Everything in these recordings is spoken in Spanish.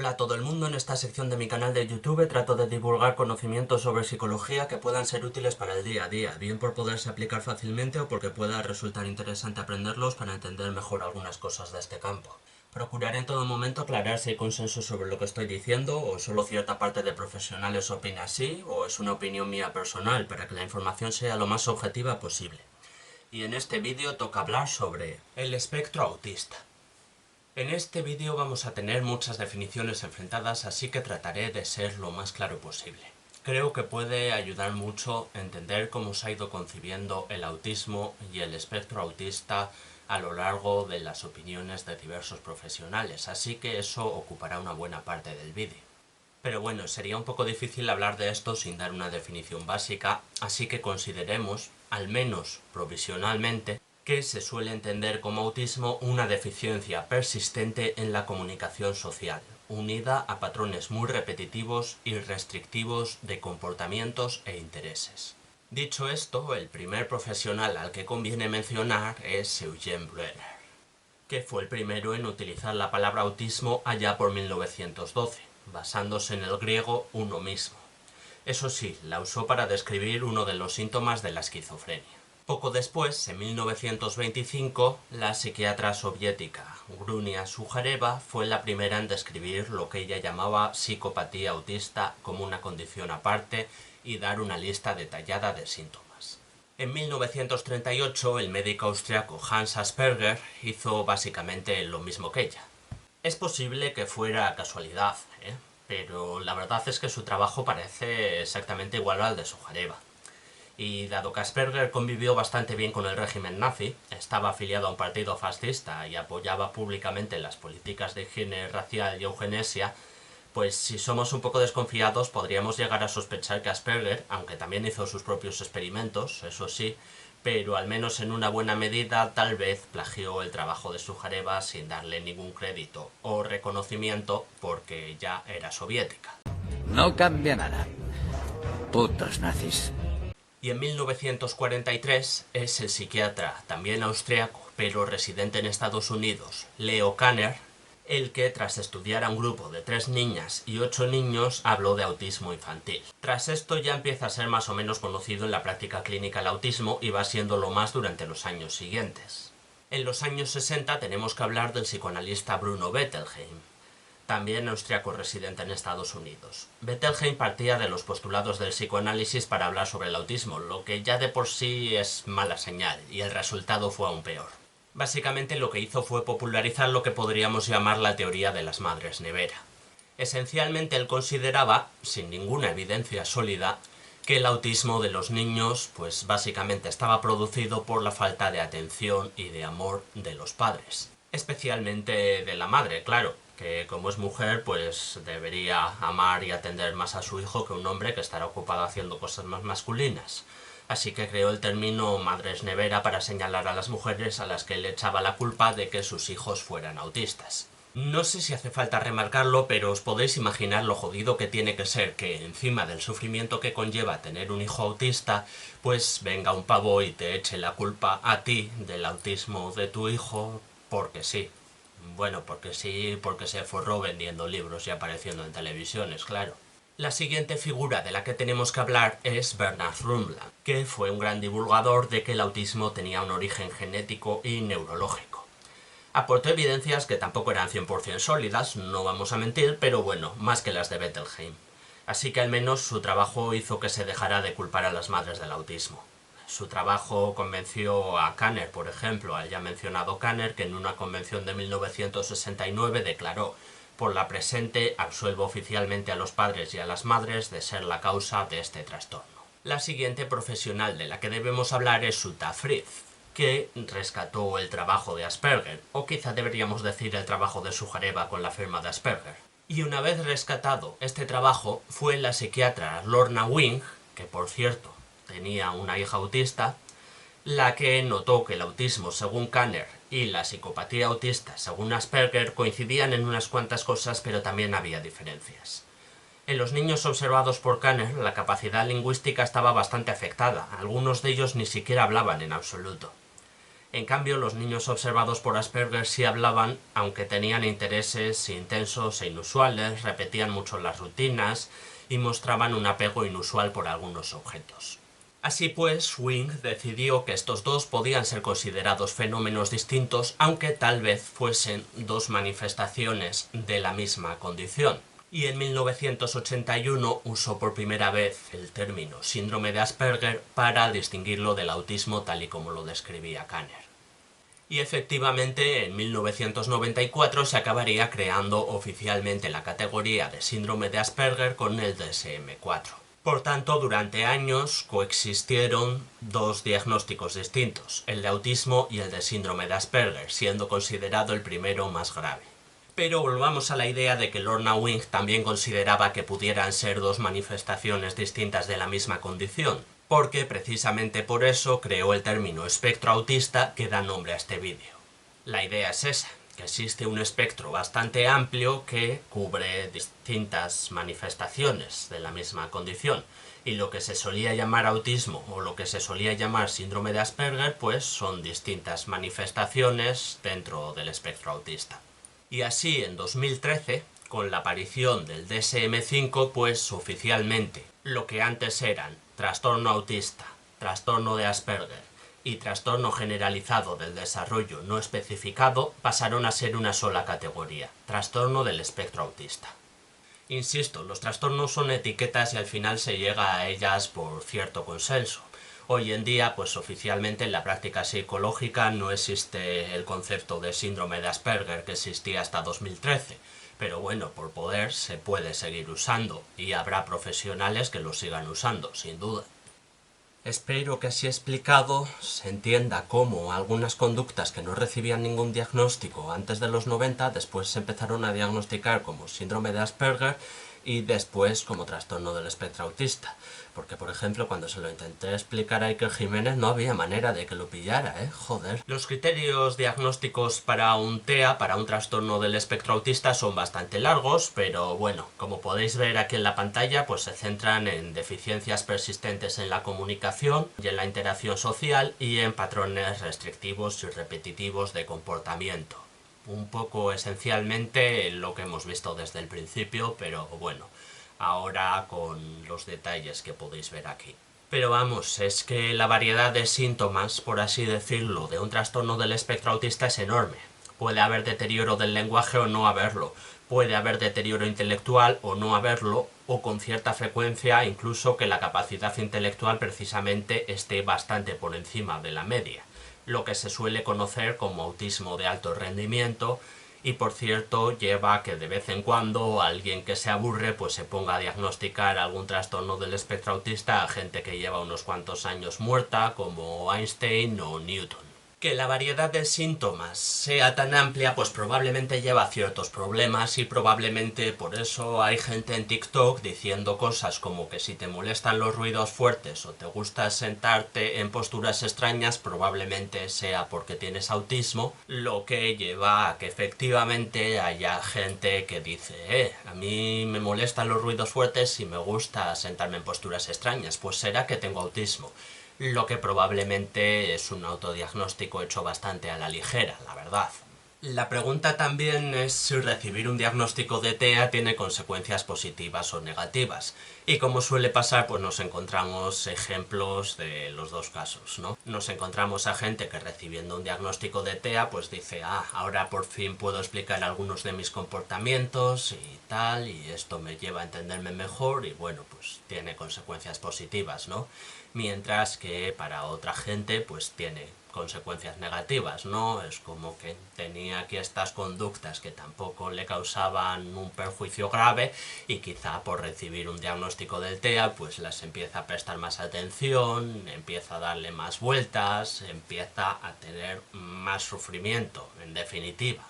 Hola a todo el mundo, en esta sección de mi canal de YouTube trato de divulgar conocimientos sobre psicología que puedan ser útiles para el día a día, bien por poderse aplicar fácilmente o porque pueda resultar interesante aprenderlos para entender mejor algunas cosas de este campo. Procuraré en todo momento aclarar si hay consenso sobre lo que estoy diciendo o solo cierta parte de profesionales opina así o es una opinión mía personal para que la información sea lo más objetiva posible. Y en este vídeo toca hablar sobre el espectro autista. En este vídeo vamos a tener muchas definiciones enfrentadas, así que trataré de ser lo más claro posible. Creo que puede ayudar mucho a entender cómo se ha ido concibiendo el autismo y el espectro autista a lo largo de las opiniones de diversos profesionales, así que eso ocupará una buena parte del vídeo. Pero bueno, sería un poco difícil hablar de esto sin dar una definición básica, así que consideremos, al menos provisionalmente, que se suele entender como autismo una deficiencia persistente en la comunicación social, unida a patrones muy repetitivos y restrictivos de comportamientos e intereses. Dicho esto, el primer profesional al que conviene mencionar es Eugene Brenner, que fue el primero en utilizar la palabra autismo allá por 1912, basándose en el griego uno mismo. Eso sí, la usó para describir uno de los síntomas de la esquizofrenia. Poco después, en 1925, la psiquiatra soviética Grunia Sujareva fue la primera en describir lo que ella llamaba psicopatía autista como una condición aparte y dar una lista detallada de síntomas. En 1938, el médico austriaco Hans Asperger hizo básicamente lo mismo que ella. Es posible que fuera casualidad, pero la verdad es que su trabajo parece exactamente igual al de Sujareva. Y dado que Asperger convivió bastante bien con el régimen nazi, estaba afiliado a un partido fascista y apoyaba públicamente las políticas de higiene racial y eugenesia, pues si somos un poco desconfiados podríamos llegar a sospechar que Asperger, aunque también hizo sus propios experimentos, eso sí, pero al menos en una buena medida tal vez plagió el trabajo de Sujareva sin darle ningún crédito o reconocimiento porque ya era soviética. No cambia nada. Putos nazis. Y en 1943 es el psiquiatra, también austriaco, pero residente en Estados Unidos, Leo Kanner, el que, tras estudiar a un grupo de 3 niñas y 8 niños, habló de autismo infantil. Tras esto ya empieza a ser más o menos conocido en la práctica clínica el autismo y va siendo lo más durante los años siguientes. En los años 60 tenemos que hablar del psicoanalista Bruno Bettelheim, también austriaco residente en Estados Unidos. Bettelheim partía de los postulados del psicoanálisis para hablar sobre el autismo, lo que ya de por sí es mala señal, y el resultado fue aún peor. Básicamente lo que hizo fue popularizar lo que podríamos llamar la teoría de las madres nevera. Esencialmente él consideraba, sin ninguna evidencia sólida, que el autismo de los niños pues básicamente estaba producido por la falta de atención y de amor de los padres. Especialmente de la madre, claro, que como es mujer pues debería amar y atender más a su hijo que un hombre que estará ocupado haciendo cosas más masculinas. Así que creó el término madres nevera para señalar a las mujeres a las que le echaba la culpa de que sus hijos fueran autistas. No sé si hace falta remarcarlo, pero os podéis imaginar lo jodido que tiene que ser que encima del sufrimiento que conlleva tener un hijo autista, pues venga un pavo y te eche la culpa a ti del autismo de tu hijo porque sí. Bueno, porque sí, porque se forró vendiendo libros y apareciendo en televisiones, claro. La siguiente figura de la que tenemos que hablar es Bernard Rumland, que fue un gran divulgador de que el autismo tenía un origen genético y neurológico. Aportó evidencias que tampoco eran 100% sólidas, no vamos a mentir, pero bueno, más que las de Bettelheim. Así que al menos su trabajo hizo que se dejara de culpar a las madres del autismo. Su trabajo convenció a Kanner, por ejemplo, al ya mencionado Kanner, que en una convención de 1969 declaró: por la presente absuelvo oficialmente a los padres y a las madres de ser la causa de este trastorno. La siguiente profesional de la que debemos hablar es Uta Frith, que rescató el trabajo de Asperger, o quizá deberíamos decir el trabajo de Sujareva con la firma de Asperger. Y una vez rescatado este trabajo, fue la psiquiatra Lorna Wing, que por cierto tenía una hija autista, la que notó que el autismo según Kanner y la psicopatía autista según Asperger coincidían en unas cuantas cosas, pero también había diferencias. En los niños observados por Kanner, la capacidad lingüística estaba bastante afectada, algunos de ellos ni siquiera hablaban en absoluto. En cambio, los niños observados por Asperger sí hablaban, aunque tenían intereses intensos e inusuales, repetían mucho las rutinas y mostraban un apego inusual por algunos objetos. Así pues, Wing decidió que estos dos podían ser considerados fenómenos distintos, aunque tal vez fuesen dos manifestaciones de la misma condición. Y en 1981 usó por primera vez el término síndrome de Asperger para distinguirlo del autismo tal y como lo describía Kanner. Y efectivamente, en 1994 se acabaría creando oficialmente la categoría de síndrome de Asperger con el DSM-4. Por tanto, durante años coexistieron dos diagnósticos distintos, el de autismo y el de síndrome de Asperger, siendo considerado el primero más grave. Pero volvamos a la idea de que Lorna Wing también consideraba que pudieran ser dos manifestaciones distintas de la misma condición, porque precisamente por eso creó el término espectro autista que da nombre a este vídeo. La idea es esa, que existe un espectro bastante amplio que cubre distintas manifestaciones de la misma condición, y lo que se solía llamar autismo o lo que se solía llamar síndrome de Asperger pues son distintas manifestaciones dentro del espectro autista. Y así en 2013, con la aparición del DSM-5, pues oficialmente lo que antes eran trastorno autista, trastorno de Asperger y trastorno generalizado del desarrollo no especificado pasaron a ser una sola categoría, trastorno del espectro autista. Insisto, los trastornos son etiquetas y al final se llega a ellas por cierto consenso. Hoy en día, pues oficialmente en la práctica psicológica no existe el concepto de síndrome de Asperger que existía hasta 2013, pero bueno, por poder se puede seguir usando y habrá profesionales que lo sigan usando, sin duda. Espero que así explicado se entienda cómo algunas conductas que no recibían ningún diagnóstico antes de los 90 después se empezaron a diagnosticar como síndrome de Asperger y después como trastorno del espectro autista. Porque, por ejemplo, cuando se lo intenté explicar a Iker Jiménez no había manera de que lo pillara, joder. Los criterios diagnósticos para un TEA, para un trastorno del espectro autista, son bastante largos, pero bueno, como podéis ver aquí en la pantalla, pues se centran en deficiencias persistentes en la comunicación y en la interacción social y en patrones restrictivos y repetitivos de comportamiento. Un poco esencialmente lo que hemos visto desde el principio, pero bueno, ahora con los detalles que podéis ver aquí. Pero vamos, es que la variedad de síntomas, por así decirlo, de un trastorno del espectro autista es enorme. Puede haber deterioro del lenguaje o no haberlo, puede haber deterioro intelectual o no haberlo, o con cierta frecuencia incluso que la capacidad intelectual precisamente esté bastante por encima de la media, lo que se suele conocer como autismo de alto rendimiento, y por cierto lleva a que de vez en cuando alguien que se aburre pues se ponga a diagnosticar algún trastorno del espectro autista a gente que lleva unos cuantos años muerta como Einstein o Newton. Que la variedad de síntomas sea tan amplia pues probablemente lleva ciertos problemas y probablemente por eso hay gente en TikTok diciendo cosas como que si te molestan los ruidos fuertes o te gusta sentarte en posturas extrañas probablemente sea porque tienes autismo, lo que lleva a que efectivamente haya gente que dice a mí me molestan los ruidos fuertes y me gusta sentarme en posturas extrañas, pues será que tengo autismo. Lo que probablemente es un autodiagnóstico hecho bastante a la ligera, la verdad. La pregunta también es si recibir un diagnóstico de TEA tiene consecuencias positivas o negativas. Y como suele pasar, pues nos encontramos ejemplos de los dos casos, ¿no? Nos encontramos a gente que recibiendo un diagnóstico de TEA, pues dice, ahora por fin puedo explicar algunos de mis comportamientos y tal, y esto me lleva a entenderme mejor, y bueno, pues tiene consecuencias positivas, ¿no? Mientras que para otra gente, pues tiene consecuencias negativas, ¿no? Es como que tenía aquí estas conductas que tampoco le causaban un perjuicio grave y quizá por recibir un diagnóstico del TEA pues las empieza a prestar más atención, empieza a darle más vueltas, empieza a tener más sufrimiento, en definitiva.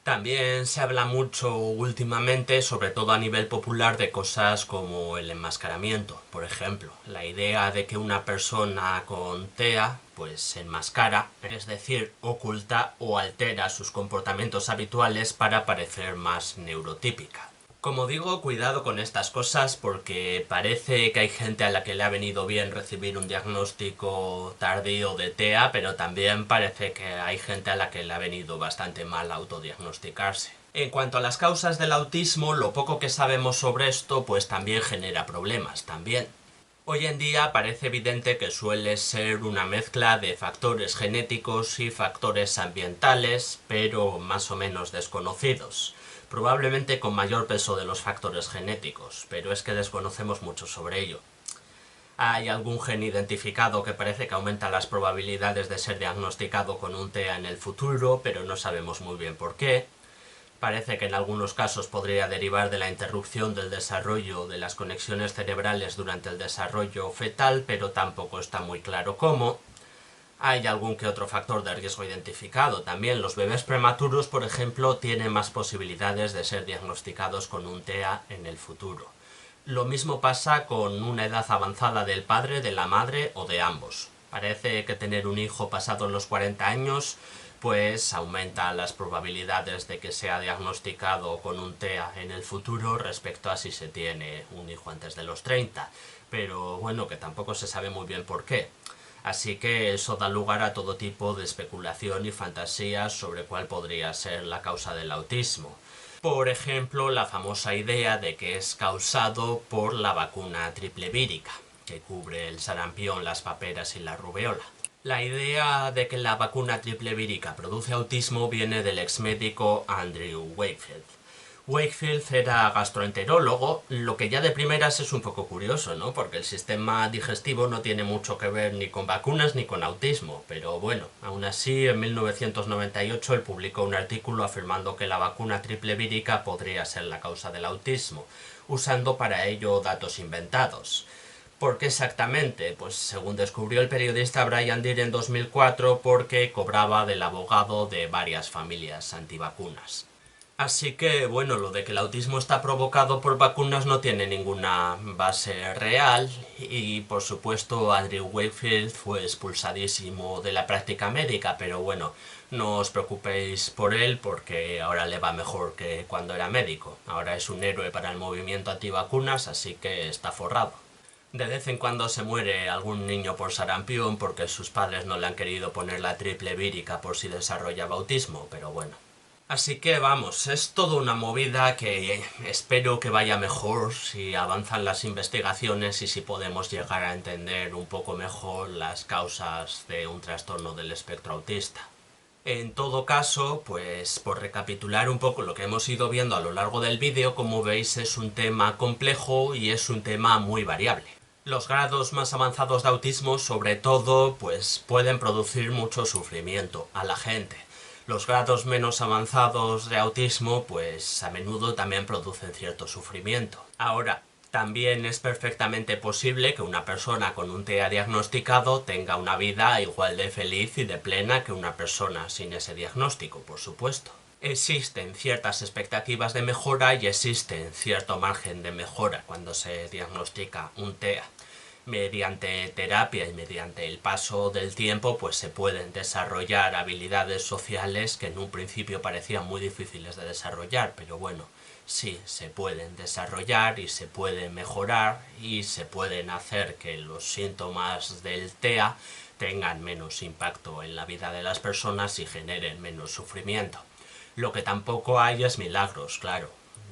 También se habla mucho últimamente, sobre todo a nivel popular, de cosas como el enmascaramiento, por ejemplo. La idea de que una persona con TEA pues se enmascara, es decir, oculta o altera sus comportamientos habituales para parecer más neurotípica. Como digo, cuidado con estas cosas porque parece que hay gente a la que le ha venido bien recibir un diagnóstico tardío de TEA, pero también parece que hay gente a la que le ha venido bastante mal autodiagnosticarse. En cuanto a las causas del autismo, lo poco que sabemos sobre esto pues también genera problemas también. Hoy en día parece evidente que suele ser una mezcla de factores genéticos y factores ambientales, pero más o menos desconocidos. Probablemente con mayor peso de los factores genéticos, pero es que desconocemos mucho sobre ello. Hay algún gen identificado que parece que aumenta las probabilidades de ser diagnosticado con un TEA en el futuro, pero no sabemos muy bien por qué. Parece que en algunos casos podría derivar de la interrupción del desarrollo de las conexiones cerebrales durante el desarrollo fetal, pero tampoco está muy claro cómo. Hay algún que otro factor de riesgo identificado. También los bebés prematuros, por ejemplo, tienen más posibilidades de ser diagnosticados con un TEA en el futuro. Lo mismo pasa con una edad avanzada del padre, de la madre o de ambos. Parece que tener un hijo pasado los 40 años pues aumenta las probabilidades de que sea diagnosticado con un TEA en el futuro respecto a si se tiene un hijo antes de los 30. Pero bueno, que tampoco se sabe muy bien por qué. Así que eso da lugar a todo tipo de especulación y fantasías sobre cuál podría ser la causa del autismo. Por ejemplo, la famosa idea de que es causado por la vacuna triple vírica, que cubre el sarampión, las paperas y la rubeola. La idea de que la vacuna triple vírica produce autismo viene del exmédico Andrew Wakefield. Wakefield era gastroenterólogo, lo que ya de primeras es un poco curioso, ¿no? Porque el sistema digestivo no tiene mucho que ver ni con vacunas ni con autismo, pero bueno, aún así en 1998 él publicó un artículo afirmando que la vacuna triple vírica podría ser la causa del autismo, usando para ello datos inventados. ¿Por qué exactamente? Pues según descubrió el periodista Brian Deere en 2004, porque cobraba del abogado de varias familias antivacunas. Así que, bueno, lo de que el autismo está provocado por vacunas no tiene ninguna base real y, por supuesto, Andrew Wakefield fue expulsadísimo de la práctica médica, pero bueno, no os preocupéis por él porque ahora le va mejor que cuando era médico. Ahora es un héroe para el movimiento antivacunas, así que está forrado. De vez en cuando se muere algún niño por sarampión porque sus padres no le han querido poner la triple vírica por si desarrollaba autismo, pero bueno. Así que vamos, es toda una movida que espero que vaya mejor si avanzan las investigaciones y si podemos llegar a entender un poco mejor las causas de un trastorno del espectro autista. En todo caso, pues por recapitular un poco lo que hemos ido viendo a lo largo del vídeo, como veis es un tema complejo y es un tema muy variable. Los grados más avanzados de autismo, sobre todo, pues pueden producir mucho sufrimiento a la gente. Los grados menos avanzados de autismo, pues a menudo también producen cierto sufrimiento. Ahora, también es perfectamente posible que una persona con un TEA diagnosticado tenga una vida igual de feliz y de plena que una persona sin ese diagnóstico, por supuesto. Existen ciertas expectativas de mejora y existe cierto margen de mejora cuando se diagnostica un TEA. Mediante terapia y mediante el paso del tiempo pues se pueden desarrollar habilidades sociales que en un principio parecían muy difíciles de desarrollar, pero bueno, sí, se pueden desarrollar y se pueden mejorar y se pueden hacer que los síntomas del TEA tengan menos impacto en la vida de las personas y generen menos sufrimiento. Lo que tampoco hay es milagros, claro,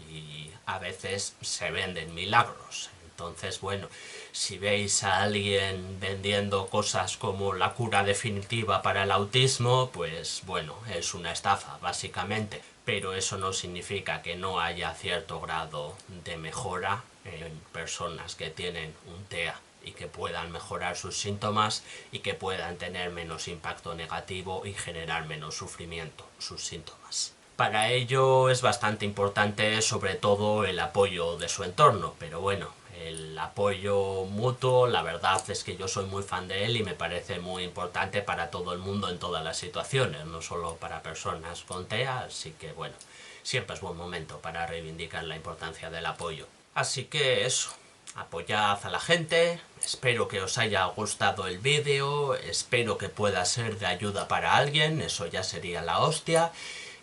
y a veces se venden milagros. Entonces, bueno, si veis a alguien vendiendo cosas como la cura definitiva para el autismo, pues bueno, es una estafa, básicamente. Pero eso no significa que no haya cierto grado de mejora en personas que tienen un TEA y que puedan mejorar sus síntomas y que puedan tener menos impacto negativo y generar menos sufrimiento sus síntomas. Para ello es bastante importante sobre todo el apoyo de su entorno, pero bueno, el apoyo mutuo, la verdad es que yo soy muy fan de él y me parece muy importante para todo el mundo en todas las situaciones, no solo para personas con TEA, así que bueno, siempre es buen momento para reivindicar la importancia del apoyo. Así que eso, apoyad a la gente, espero que os haya gustado el vídeo, espero que pueda ser de ayuda para alguien, eso ya sería la hostia.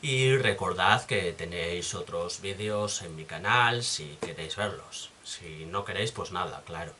Y recordad que tenéis otros vídeos en mi canal si queréis verlos. Si no queréis, pues nada, claro.